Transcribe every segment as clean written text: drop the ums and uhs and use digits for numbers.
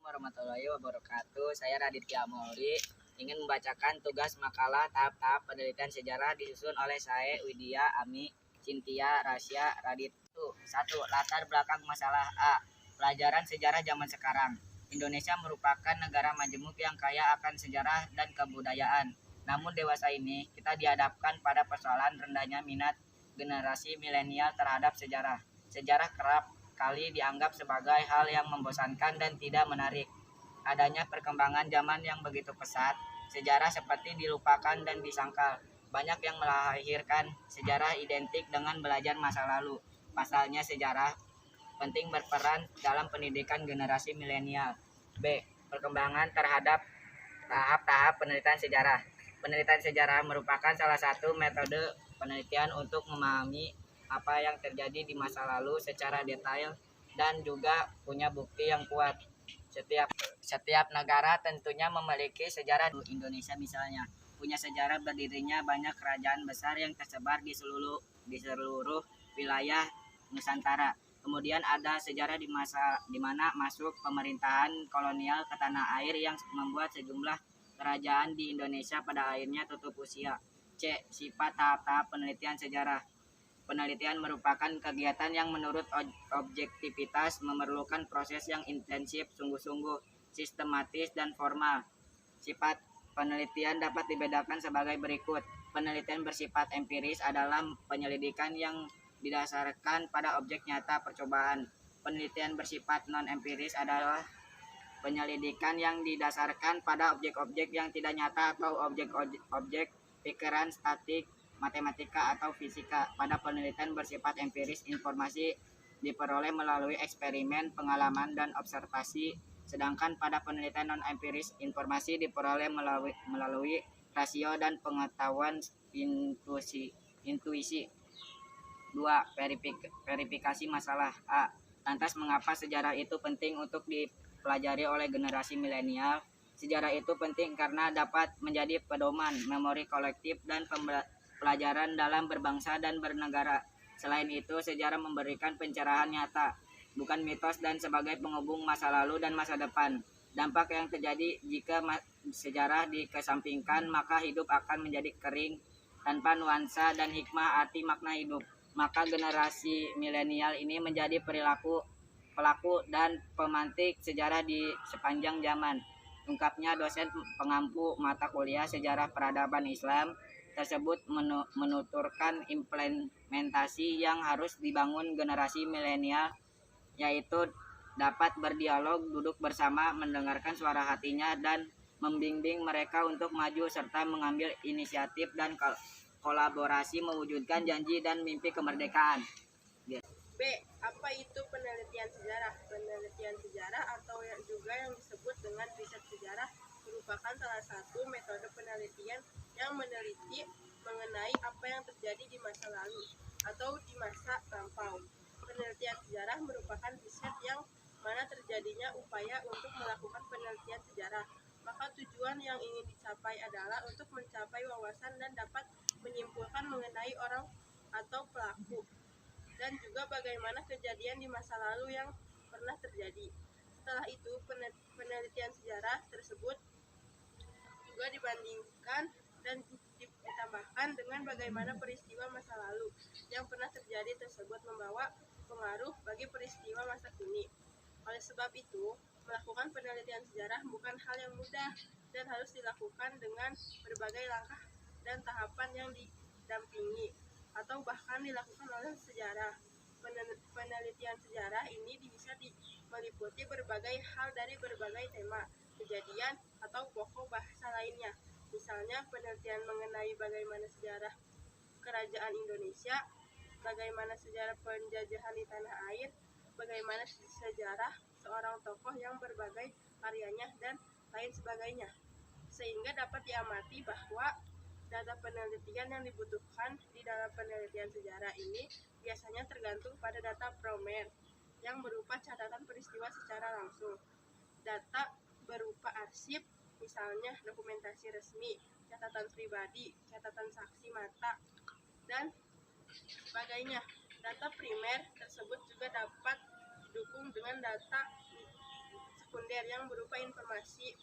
warahmatullahi wabarakatuh. Saya Raditya Mauli ingin membacakan tugas makalah tahap-tahap penelitian sejarah disusun oleh saya Widya Ami Cynthia Rasya Radit. 1. Latar belakang masalah. A. Pelajaran sejarah zaman sekarang. Indonesia merupakan negara majemuk yang kaya akan sejarah dan kebudayaan. Namun dewasa ini kita dihadapkan pada persoalan rendahnya minat generasi milenial terhadap sejarah. Sejarah kerap kali dianggap sebagai hal yang membosankan dan tidak menarik. Adanya perkembangan zaman yang begitu pesat, sejarah seperti dilupakan dan disangkal. Banyak yang melahirkan sejarah identik dengan belajar masa lalu. Pasalnya sejarah penting berperan dalam pendidikan generasi milenial. B. Perkembangan terhadap tahap-tahap penelitian sejarah. Penelitian sejarah merupakan salah satu metode penelitian untuk memahami apa yang terjadi di masa lalu secara detail dan juga punya bukti yang kuat. Setiap negara tentunya memiliki sejarah. Indonesia misalnya punya sejarah berdirinya banyak kerajaan besar yang tersebar di seluruh wilayah Nusantara. Kemudian ada sejarah di mana masuk pemerintahan kolonial ke tanah air yang membuat sejumlah kerajaan di Indonesia pada akhirnya tutup usia. C. Sifat tahap-tahap penelitian sejarah. Penelitian merupakan kegiatan yang menurut objektivitas memerlukan proses yang intensif, sungguh-sungguh, sistematis, dan formal. Sifat penelitian dapat dibedakan sebagai berikut. Penelitian bersifat empiris adalah penyelidikan yang didasarkan pada objek nyata percobaan. Penelitian bersifat non-empiris adalah penyelidikan yang didasarkan pada objek-objek yang tidak nyata atau objek-objek pikiran statik, matematika atau fisika. Pada penelitian bersifat empiris, informasi diperoleh melalui eksperimen, pengalaman, dan observasi. Sedangkan pada penelitian non-empiris, informasi diperoleh melalui rasio dan pengetahuan intuisi. 2. Verifikasi masalah. A. Lantas mengapa sejarah itu penting untuk dipelajari oleh generasi milenial? Sejarah itu penting karena dapat menjadi pedoman, memori kolektif, dan pelajaran dalam berbangsa dan bernegara. Selain itu, sejarah memberikan pencerahan nyata, bukan mitos, dan sebagai penghubung masa lalu dan masa depan. Dampak yang terjadi jika sejarah dikesampingkan, maka hidup akan menjadi kering, tanpa nuansa dan hikmah arti makna hidup. Maka generasi milenial ini menjadi pelaku dan pemantik sejarah di sepanjang zaman. Ungkapnya dosen pengampu mata kuliah Sejarah Peradaban Islam tersebut menuturkan implementasi yang harus dibangun generasi milenial, yaitu dapat berdialog, duduk bersama, mendengarkan suara hatinya, dan membimbing mereka untuk maju serta mengambil inisiatif dan kolaborasi mewujudkan janji dan mimpi kemerdekaan. B. Apa itu penelitian sejarah? Penelitian sejarah atau yang disebut dengan riset sejarah merupakan salah satu metode penelitian yang meneliti mengenai apa yang terjadi di masa lalu atau di masa lampau. Penelitian sejarah merupakan riset yang mana terjadinya upaya untuk melakukan penelitian sejarah. Maka tujuan yang ingin dicapai adalah untuk mencapai wawasan dan dapat menyimpulkan mengenai orang atau pelaku, dan juga bagaimana kejadian di masa lalu yang pernah terjadi. Setelah itu, penelitian sejarah tersebut juga dibandingkan dan ditambahkan dengan bagaimana peristiwa masa lalu yang pernah terjadi tersebut membawa pengaruh bagi peristiwa masa kini. Oleh sebab itu, melakukan penelitian sejarah bukan hal yang mudah dan harus dilakukan dengan berbagai langkah dan tahapan yang didampingi atau bahkan dilakukan oleh sejarah. Penelitian sejarah ini bisa meliputi berbagai hal dari berbagai tema, kejadian, atau pokok bahasa lainnya. Misalnya penelitian mengenai bagaimana sejarah kerajaan Indonesia, bagaimana sejarah penjajahan di tanah air, bagaimana sejarah seorang tokoh yang berbagai karyanya, dan lain sebagainya. Sehingga dapat diamati bahwa data penelitian yang dibutuhkan di dalam penelitian sejarah ini biasanya tergantung pada data primer yang berupa catatan peristiwa secara langsung, data berupa arsip, misalnya dokumentasi resmi, catatan pribadi, catatan saksi mata, dan sebagainya. Data primer tersebut juga dapat didukung dengan data sekunder yang berupa informasi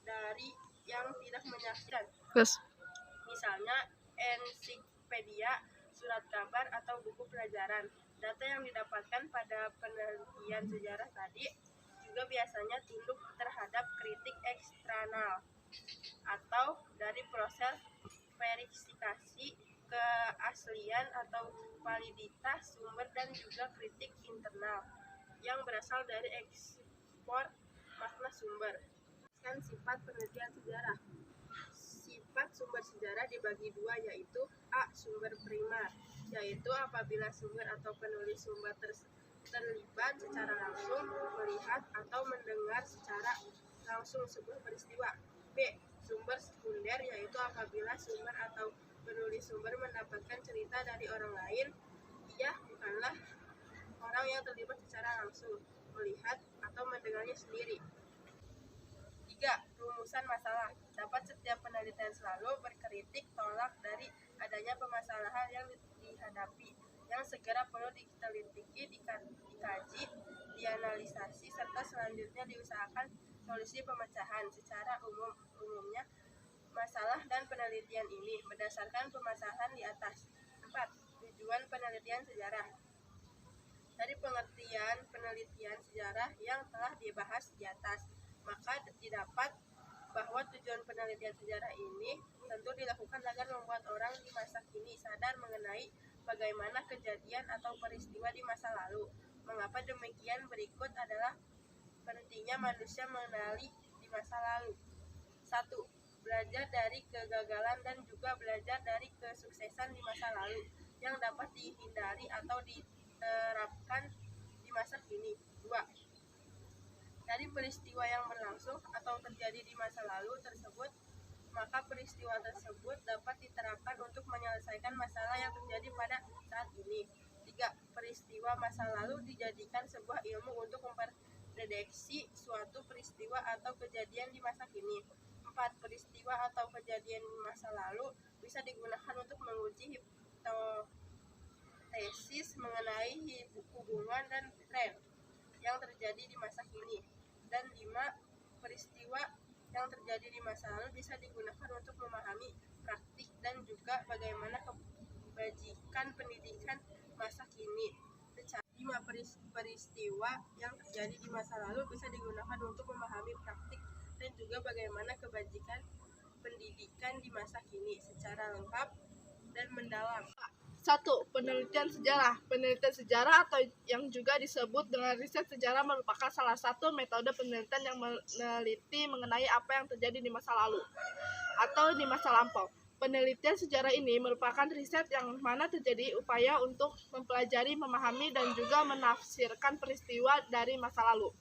dari yang tidak menyaksikan. Terus, Misalnya ensiklopedia, surat kabar, atau buku pelajaran. Data yang didapatkan pada penelitian sejarah tadi juga biasanya tunduk terhadap kritik eksternal atau dari proses verifikasi keaslian atau validitas sumber dan juga kritik internal yang berasal dari ekspor makna sumber. Sifat penelitian sejarah. Sifat sumber sejarah dibagi dua, yaitu A. Sumber primer, yaitu apabila sumber atau penulis sumber terlibat secara langsung, melihat atau mendengar secara langsung sebuah peristiwa. B. Sumber sekunder, yaitu apabila sumber atau penulis sumber mendapatkan cerita dari orang lain, ia bukanlah orang yang terlibat secara langsung, melihat atau mendengarnya sendiri. 3. Rumusan masalah. Dapat setiap penelitian selalu berkritik tolak dari adanya permasalahan yang dihadapi, yang segera perlu diteliti, dikaji, dianalisasi, serta selanjutnya diusahakan solusi pemecahan. Secara umumnya masalah dan penelitian ini berdasarkan permasalahan di atas. 4. Tujuan penelitian sejarah. Dari pengertian penelitian sejarah yang telah dibahas di atas, maka didapat bahwa tujuan penelitian sejarah ini tentu dilakukan agar membuat orang di masa kini sadar mengenai bagaimana kejadian atau peristiwa di masa lalu. Mengapa demikian? Berikut adalah pentingnya manusia mengenali di masa lalu. 1. Belajar dari kegagalan dan juga belajar dari kesuksesan di masa lalu yang dapat dihindari atau diterapkan di masa kini. 2. Dari peristiwa yang berlangsung atau terjadi di masa lalu tersebut, maka peristiwa tersebut dapat diterapkan untuk menyelesaikan masalah yang terjadi pada saat ini. 3. Peristiwa masa lalu dijadikan sebuah ilmu untuk memprediksi suatu peristiwa atau kejadian di masa kini. 4. Peristiwa atau kejadian di masa lalu bisa digunakan untuk menguji hipotesis mengenai hubungan dan tren yang terjadi di masa kini. Dan 5. Peristiwa yang terjadi di masa lalu bisa digunakan untuk memahami praktik dan juga bagaimana kebajikan pendidikan masa kini. 5. Peristiwa yang terjadi di masa lalu bisa digunakan untuk memahami praktik dan juga bagaimana kebajikan pendidikan di masa kini secara lengkap dan mendalam. 1. Penelitian sejarah. Penelitian sejarah atau yang juga disebut dengan riset sejarah merupakan salah satu metode penelitian yang meneliti mengenai apa yang terjadi di masa lalu atau di masa lampau. Penelitian sejarah ini merupakan riset yang mana terjadi upaya untuk mempelajari, memahami, dan juga menafsirkan peristiwa dari masa lalu.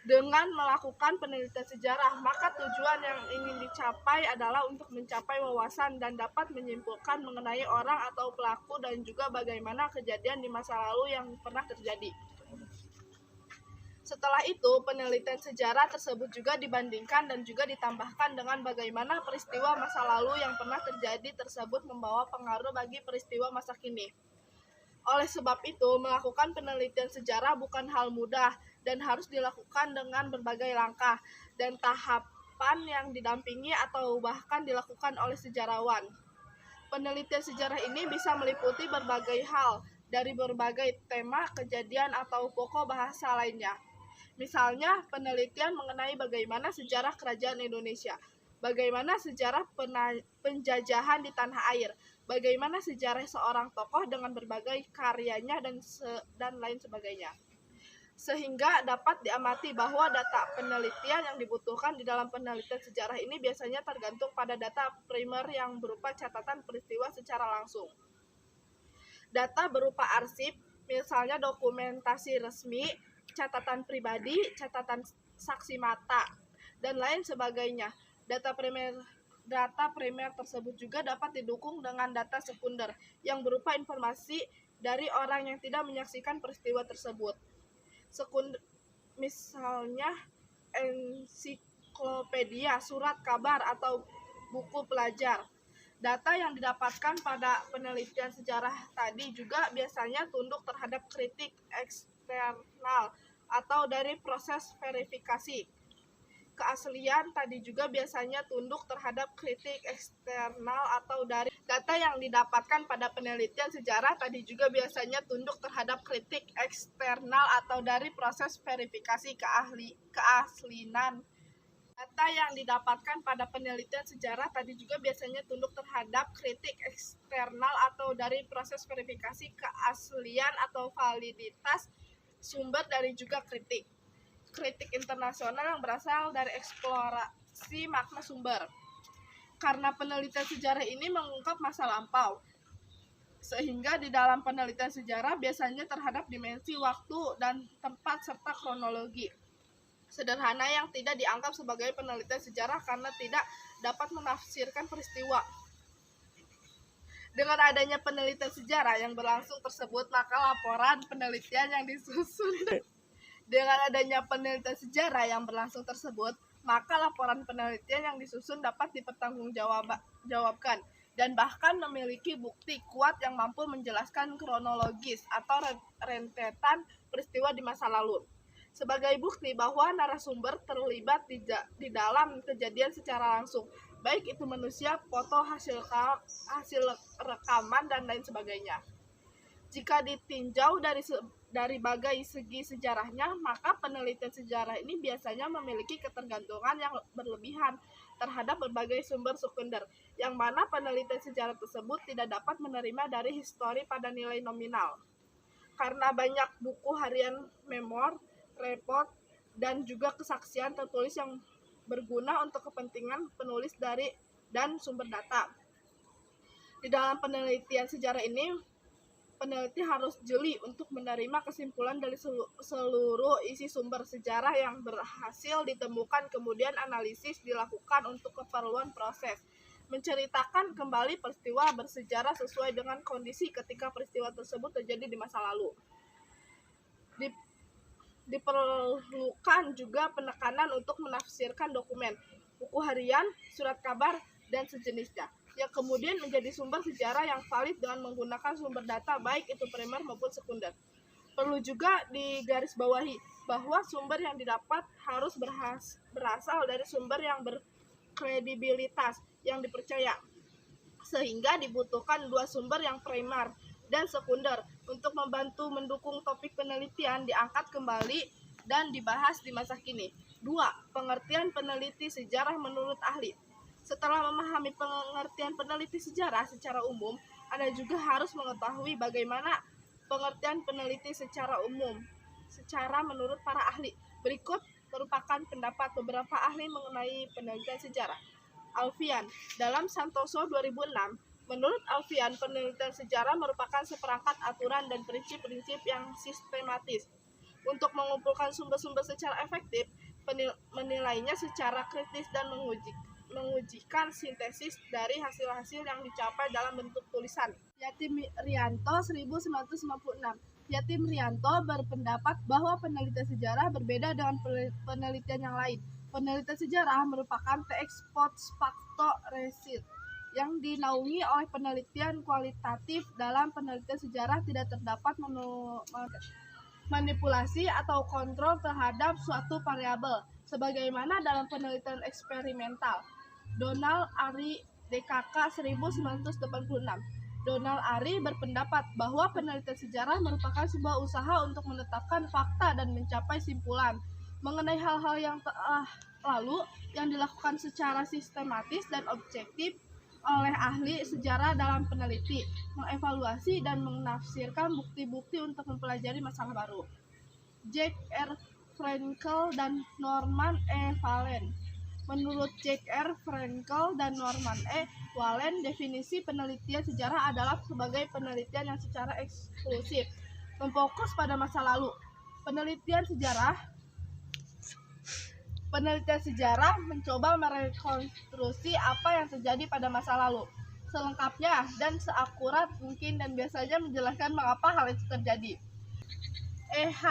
Dengan melakukan penelitian sejarah, maka tujuan yang ingin dicapai adalah untuk mencapai wawasan dan dapat menyimpulkan mengenai orang atau pelaku dan juga bagaimana kejadian di masa lalu yang pernah terjadi. Setelah itu, penelitian sejarah tersebut juga dibandingkan dan juga ditambahkan dengan bagaimana peristiwa masa lalu yang pernah terjadi tersebut membawa pengaruh bagi peristiwa masa kini. Oleh sebab itu, melakukan penelitian sejarah bukan hal mudah dan harus dilakukan dengan berbagai langkah dan tahapan yang didampingi atau bahkan dilakukan oleh sejarawan. Penelitian sejarah ini bisa meliputi berbagai hal dari berbagai tema, kejadian, atau pokok bahasa lainnya. Misalnya, penelitian mengenai bagaimana sejarah kerajaan Indonesia, bagaimana sejarah penjajahan di tanah air, bagaimana sejarah seorang tokoh dengan berbagai karyanya dan lain sebagainya. Sehingga dapat diamati bahwa data penelitian yang dibutuhkan di dalam penelitian sejarah ini biasanya tergantung pada data primer yang berupa catatan peristiwa secara langsung. Data berupa arsip, misalnya dokumentasi resmi, catatan pribadi, catatan saksi mata, dan lain sebagainya. Data primer tersebut juga dapat didukung dengan data sekunder yang berupa informasi dari orang yang tidak menyaksikan peristiwa tersebut. Misalnya ensiklopedia, surat kabar, atau buku pelajar. Data yang didapatkan pada penelitian sejarah tadi juga biasanya tunduk terhadap kritik eksternal atau dari proses verifikasi. Keaslian tadi juga biasanya tunduk terhadap kritik eksternal atau dari data yang didapatkan pada penelitian sejarah tadi juga biasanya tunduk terhadap kritik eksternal atau dari proses verifikasi keaslian. Data yang didapatkan pada penelitian sejarah tadi juga biasanya tunduk terhadap kritik eksternal atau dari proses verifikasi keaslian atau validitas sumber dari juga kritik internasional yang berasal dari eksplorasi makna sumber. Karena penelitian sejarah ini mengungkap masa lampau, sehingga di dalam penelitian sejarah biasanya terhadap dimensi waktu dan tempat serta kronologi sederhana yang tidak dianggap sebagai penelitian sejarah karena tidak dapat menafsirkan peristiwa. Dengan adanya penelitian sejarah yang berlangsung tersebut, maka laporan penelitian yang disusun Dengan adanya penelitian sejarah yang berlangsung tersebut, maka laporan penelitian yang disusun dapat dipertanggungjawabkan dan bahkan memiliki bukti kuat yang mampu menjelaskan kronologis atau rentetan peristiwa di masa lalu. Sebagai bukti bahwa narasumber terlibat di dalam kejadian secara langsung, baik itu manusia, foto, hasil rekaman, dan lain sebagainya. Jika ditinjau dari bagai segi sejarahnya, maka penelitian sejarah ini biasanya memiliki ketergantungan yang berlebihan terhadap berbagai sumber sekunder, yang mana penelitian sejarah tersebut tidak dapat menerima dari histori pada nilai nominal. Karena banyak buku harian, memor, report, dan juga kesaksian tertulis yang berguna untuk kepentingan penulis dan sumber data. Di dalam penelitian sejarah ini, peneliti harus jeli untuk menerima kesimpulan dari seluruh isi sumber sejarah yang berhasil ditemukan, kemudian analisis dilakukan untuk keperluan proses, menceritakan kembali peristiwa bersejarah sesuai dengan kondisi ketika peristiwa tersebut terjadi di masa lalu. Diperlukan juga penekanan untuk menafsirkan dokumen, buku harian, surat kabar, dan sejenisnya, yang kemudian menjadi sumber sejarah yang valid dengan menggunakan sumber data baik itu primer maupun sekunder. Perlu juga digarisbawahi bahwa sumber yang didapat harus berasal dari sumber yang berkredibilitas, yang dipercaya, sehingga dibutuhkan dua sumber yang primer dan sekunder untuk membantu mendukung topik penelitian diangkat kembali dan dibahas di masa kini. 2. Pengertian peneliti sejarah menurut ahli. Setelah memahami pengertian peneliti sejarah secara umum, Anda juga harus mengetahui bagaimana pengertian peneliti secara umum, secara menurut para ahli. Berikut merupakan pendapat beberapa ahli mengenai penelitian sejarah. Alfian, dalam Santoso 2006, menurut Alfian, penelitian sejarah merupakan seperangkat aturan dan prinsip-prinsip yang sistematis. Untuk mengumpulkan sumber-sumber secara efektif, menilainya secara kritis dan mengujikan sintesis dari hasil-hasil yang dicapai dalam bentuk tulisan. Yatim Rianto 1996. Yatim Rianto berpendapat bahwa penelitian sejarah berbeda dengan penelitian yang lain. Penelitian sejarah merupakan teks post facto research yang dinaungi oleh penelitian kualitatif. Dalam penelitian sejarah tidak terdapat manipulasi atau kontrol terhadap suatu variabel, sebagaimana dalam penelitian eksperimental. Donald Ari, DKK 1986. Donald Ari berpendapat bahwa penelitian sejarah merupakan sebuah usaha untuk menetapkan fakta dan mencapai simpulan mengenai hal-hal yang telah lalu yang dilakukan secara sistematis dan objektif oleh ahli sejarah dalam peneliti, mengevaluasi dan menafsirkan bukti-bukti untuk mempelajari masalah baru. Jack R. Frankel dan Norman E. Wallen. Menurut Jack R. Frankel dan Norman E. Wallen, definisi penelitian sejarah adalah sebagai penelitian yang secara eksklusif memfokus pada masa lalu. Penelitian sejarah mencoba merekonstruksi apa yang terjadi pada masa lalu selengkapnya dan seakurat mungkin, dan biasanya menjelaskan mengapa hal itu terjadi. E.H.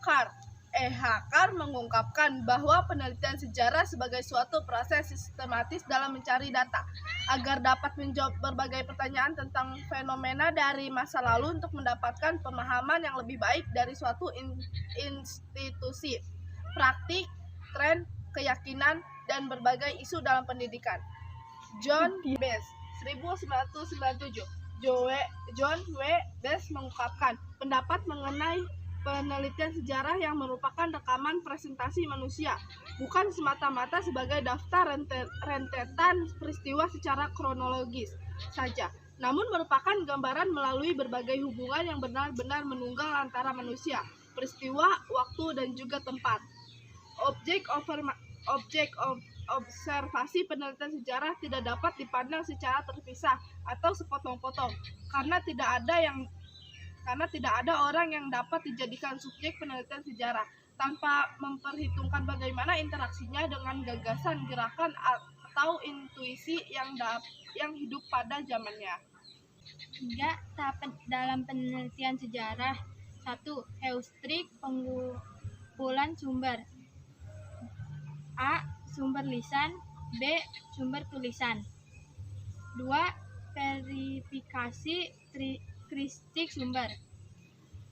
Carr, E. Hakar mengungkapkan bahwa penelitian sejarah sebagai suatu proses sistematis dalam mencari data agar dapat menjawab berbagai pertanyaan tentang fenomena dari masa lalu untuk mendapatkan pemahaman yang lebih baik dari suatu institusi, praktik, tren, keyakinan, dan berbagai isu dalam pendidikan. John Bess, 1997. John W. Bess mengungkapkan pendapat mengenai penelitian sejarah yang merupakan rekaman presentasi manusia, bukan semata-mata sebagai daftar rentetan peristiwa secara kronologis saja, namun merupakan gambaran melalui berbagai hubungan yang benar-benar menunggang antara manusia, peristiwa, waktu, dan juga tempat. Observasi penelitian sejarah tidak dapat dipandang secara terpisah atau sepotong-potong, karena tidak ada orang yang dapat dijadikan subjek penelitian sejarah tanpa memperhitungkan bagaimana interaksinya dengan gagasan, gerakan, atau intuisi yang hidup pada zamannya. 3. Tahap dalam penelitian sejarah. 1. Heustrik, pengumpulan sumber. A. Sumber lisan. B. Sumber tulisan. 2. Verifikasi kristik sumber.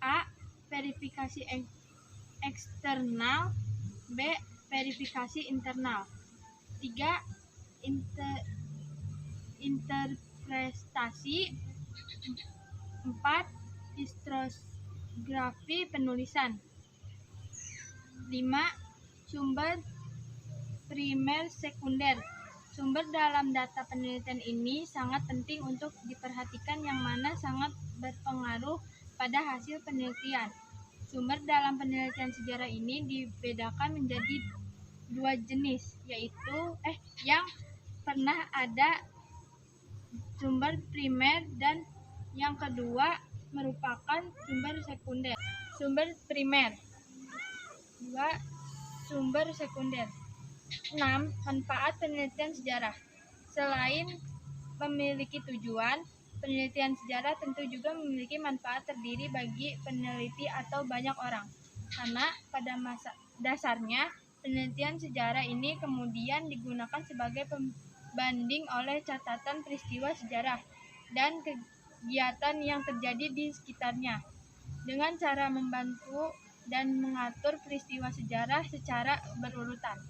A. Verifikasi eksternal. B. Verifikasi internal. 3. Interpretasi. 4. Historiografi penulisan. 5. Sumber primer sekunder. Sumber dalam data penelitian ini sangat penting untuk diperhatikan yang mana sangat berpengaruh pada hasil penelitian. Sumber dalam penelitian sejarah ini dibedakan menjadi 2 jenis, yaitu yang pernah ada sumber primer dan yang kedua merupakan sumber sekunder. Sumber primer. 2. Sumber sekunder. 6. Manfaat penelitian sejarah. Selain memiliki tujuan, penelitian sejarah tentu juga memiliki manfaat terdiri bagi peneliti atau banyak orang. Karena pada dasarnya, penelitian sejarah ini kemudian digunakan sebagai pembanding oleh catatan peristiwa sejarah dan kegiatan yang terjadi di sekitarnya, dengan cara membantu dan mengatur peristiwa sejarah secara berurutan.